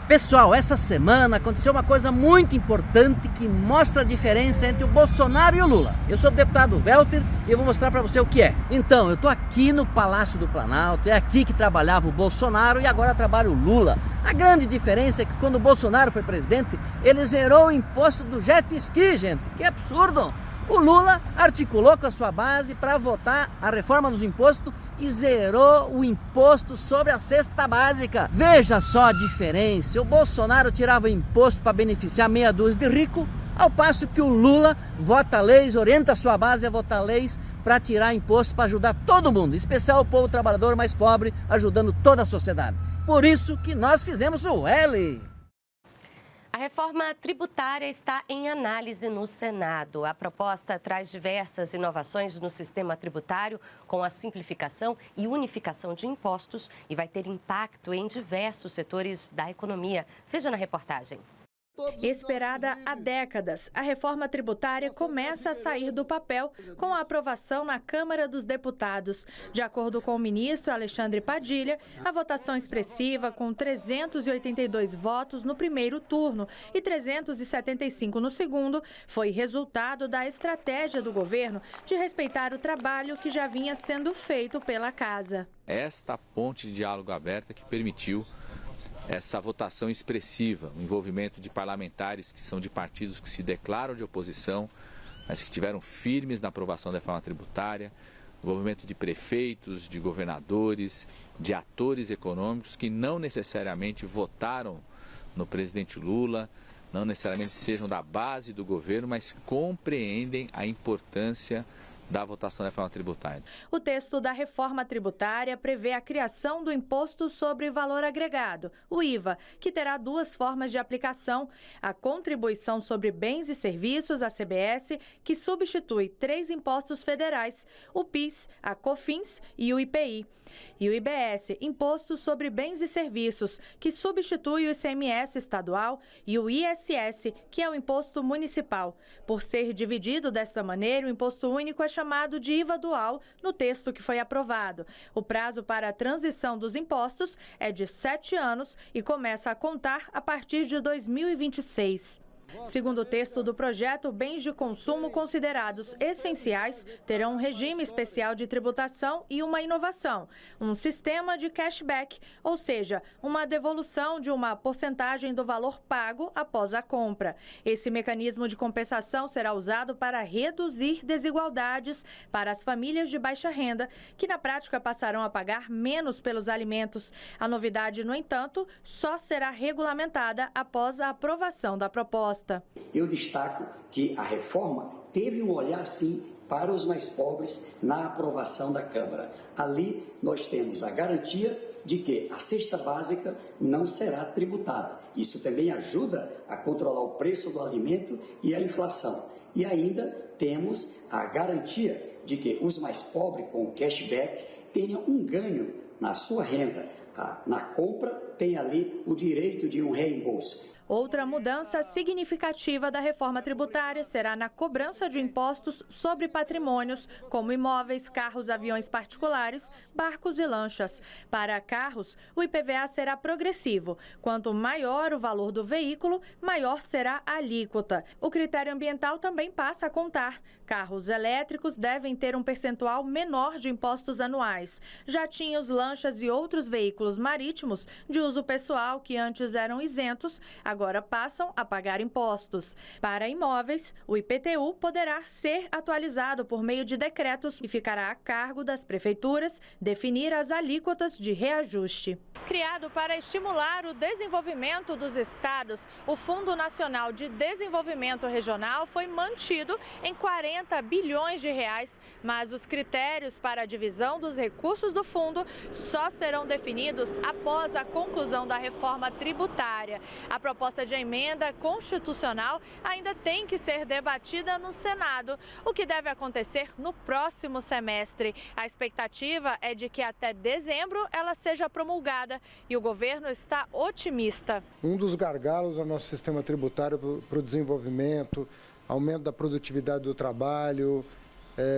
Pessoal, essa semana aconteceu uma coisa muito importante que mostra a diferença entre o Bolsonaro e o Lula. Eu sou o deputado Welter e eu vou mostrar para você o que é. Então, eu tô aqui no Palácio do Planalto, é aqui que trabalhava o Bolsonaro e agora trabalha o Lula. A grande diferença é que quando o Bolsonaro foi presidente, ele zerou o imposto do jet ski, gente. Que absurdo! O Lula articulou com a sua base para votar a reforma dos impostos e zerou o imposto sobre a cesta básica. Veja só a diferença. O Bolsonaro tirava imposto para beneficiar meia dúzia de rico, ao passo que o Lula vota leis, orienta a sua base a votar leis para tirar imposto para ajudar todo mundo, em especial o povo trabalhador mais pobre, ajudando toda a sociedade. Por isso que nós fizemos o L. A reforma tributária está em análise no Senado. A proposta traz diversas inovações no sistema tributário, com a simplificação e unificação de impostos e vai ter impacto em diversos setores da economia. Veja na reportagem. Esperada há décadas, a reforma tributária começa a sair do papel com a aprovação na Câmara dos Deputados. De acordo com o ministro Alexandre Padilha, a votação expressiva, com 382 votos no primeiro turno e 375 no segundo, foi resultado da estratégia do governo de respeitar o trabalho que já vinha sendo feito pela Casa. Esta ponte de diálogo aberta que permitiu essa votação expressiva, o envolvimento de parlamentares que são de partidos que se declaram de oposição, mas que tiveram firmes na aprovação da reforma tributária, envolvimento de prefeitos, de governadores, de atores econômicos que não necessariamente votaram no presidente Lula, não necessariamente sejam da base do governo, mas compreendem a importância da votação da reforma tributária. O texto da reforma tributária prevê a criação do Imposto sobre Valor Agregado, o IVA, que terá duas formas de aplicação: a Contribuição sobre Bens e Serviços, a CBS, que substitui 3 impostos federais, o PIS, a COFINS e o IPI. E o IBS, Imposto sobre Bens e Serviços, que substitui o ICMS estadual, e o ISS, que é o imposto municipal. Por ser dividido desta maneira, o imposto único é chamado de IVA dual no texto que foi aprovado. O prazo para a transição dos impostos é de 7 anos e começa a contar a partir de 2026. Segundo o texto do projeto, bens de consumo considerados essenciais terão um regime especial de tributação e uma inovação, um sistema de cashback, ou seja, uma devolução de uma porcentagem do valor pago após a compra. Esse mecanismo de compensação será usado para reduzir desigualdades para as famílias de baixa renda, que na prática passarão a pagar menos pelos alimentos. A novidade, no entanto, só será regulamentada após a aprovação da proposta. Eu destaco que a reforma teve um olhar, sim, para os mais pobres na aprovação da Câmara. Ali nós temos a garantia de que a cesta básica não será tributada. Isso também ajuda a controlar o preço do alimento e a inflação. E ainda temos a garantia de que os mais pobres, com o cashback, tenham um ganho na sua renda. Na compra, tem ali o direito de um reembolso. Outra mudança significativa da reforma tributária será na cobrança de impostos sobre patrimônios, como imóveis, carros, aviões particulares, barcos e lanchas. Para carros, o IPVA será progressivo. Quanto maior o valor do veículo, maior será a alíquota. O critério ambiental também passa a contar. Carros elétricos devem ter um percentual menor de impostos anuais. Jatinhos, lanchas e outros veículos marítimos de uso pessoal que antes eram isentos, agora passam a pagar impostos. Para imóveis, o IPTU poderá ser atualizado por meio de decretos e ficará a cargo das prefeituras definir as alíquotas de reajuste. Criado para estimular o desenvolvimento dos estados, o Fundo Nacional de Desenvolvimento Regional foi mantido em 40 bilhões de reais, mas os critérios para a divisão dos recursos do fundo só serão definidos após a conclusão da reforma tributária. A proposta de emenda constitucional ainda tem que ser debatida no Senado, o que deve acontecer no próximo semestre. A expectativa é de que até dezembro ela seja promulgada e o governo está otimista. Um dos gargalos do nosso sistema tributário para o desenvolvimento, aumento da produtividade do trabalho,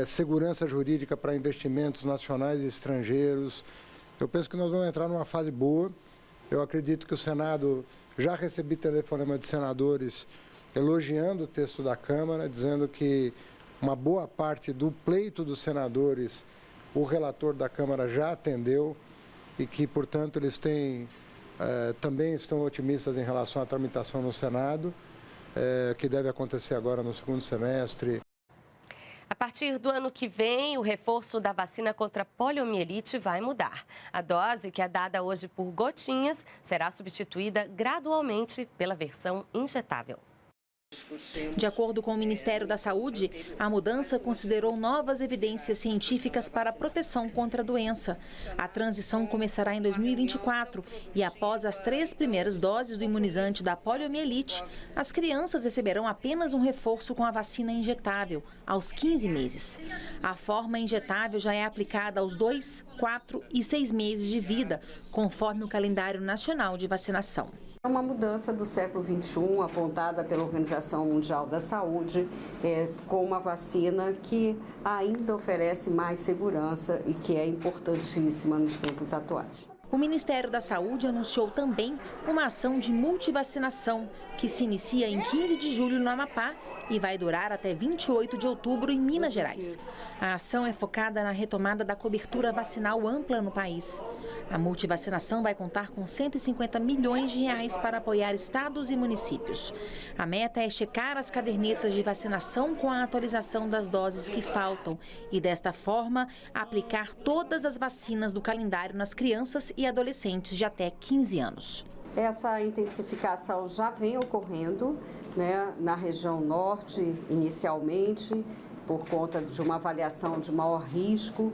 segurança jurídica para investimentos nacionais e estrangeiros. Eu penso que nós vamos entrar numa fase boa. Eu acredito que o Senado Já recebi telefonema de senadores elogiando o texto da Câmara, dizendo que uma boa parte do pleito dos senadores o relator da Câmara já atendeu e que, portanto, eles também estão otimistas em relação à tramitação no Senado, que deve acontecer agora no segundo semestre. A partir do ano que vem, o reforço da vacina contra poliomielite vai mudar. A dose, que é dada hoje por gotinhas, será substituída gradualmente pela versão injetável. De acordo com o Ministério da Saúde, a mudança considerou novas evidências científicas para a proteção contra a doença. A transição começará em 2024 e após as 3 primeiras doses do imunizante da poliomielite, as crianças receberão apenas um reforço com a vacina injetável, aos 15 meses. A forma injetável já é aplicada aos 2, 4 e 6 meses de vida, conforme o calendário nacional de vacinação. É uma mudança do século XXI, apontada pela Organização Mundial da Saúde, com uma vacina que ainda oferece mais segurança e que é importantíssima nos tempos atuais. O Ministério da Saúde anunciou também uma ação de multivacinação, que se inicia em 15 de julho no Amapá e vai durar até 28 de outubro em Minas Gerais. A ação é focada na retomada da cobertura vacinal ampla no país. A multivacinação vai contar com 150 milhões de reais para apoiar estados e municípios. A meta é checar as cadernetas de vacinação com a atualização das doses que faltam e, desta forma, aplicar todas as vacinas do calendário nas crianças e adolescentes de até 15 anos. Essa intensificação já vem ocorrendo, na região norte, inicialmente, por conta de uma avaliação de maior risco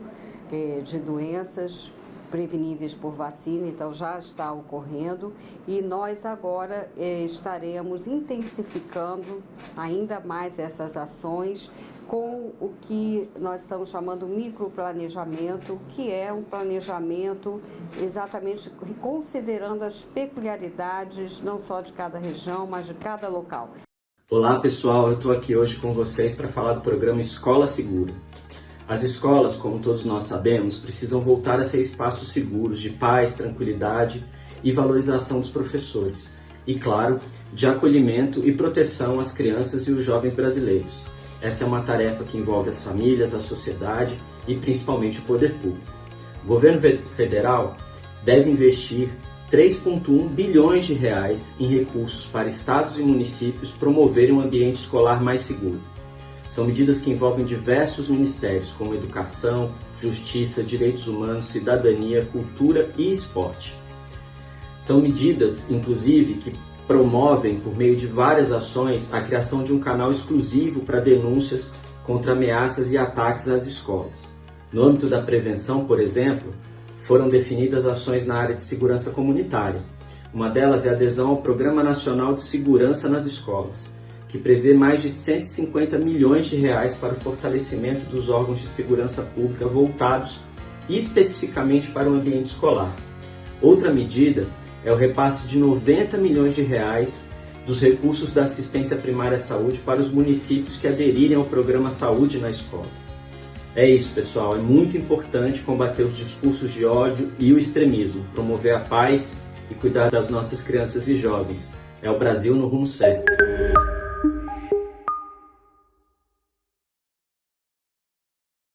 de doenças preveníveis por vacina, então já está ocorrendo. E nós agora estaremos intensificando ainda mais essas ações com o que nós estamos chamando microplanejamento, que é um planejamento exatamente considerando as peculiaridades não só de cada região, mas de cada local. Olá pessoal, eu estou aqui hoje com vocês para falar do programa Escola Segura. As escolas, como todos nós sabemos, precisam voltar a ser espaços seguros de paz, tranquilidade e valorização dos professores. E, claro, de acolhimento e proteção às crianças e os jovens brasileiros. Essa é uma tarefa que envolve as famílias, a sociedade e principalmente o poder público. O governo federal deve investir 3,1 bilhões de reais em recursos para estados e municípios promoverem um ambiente escolar mais seguro. São medidas que envolvem diversos ministérios, como Educação, Justiça, Direitos Humanos, Cidadania, Cultura e Esporte. São medidas, inclusive, que promovem, por meio de várias ações, a criação de um canal exclusivo para denúncias contra ameaças e ataques às escolas. No âmbito da prevenção, por exemplo, foram definidas ações na área de segurança comunitária. Uma delas é a adesão ao Programa Nacional de Segurança nas Escolas, que prevê mais de 150 milhões de reais para o fortalecimento dos órgãos de segurança pública voltados especificamente para o ambiente escolar. Outra medida é o repasse de 90 milhões de reais dos recursos da assistência primária à saúde para os municípios que aderirem ao programa Saúde na Escola. É isso, pessoal, é muito importante combater os discursos de ódio e o extremismo, promover a paz e cuidar das nossas crianças e jovens. É o Brasil no rumo certo.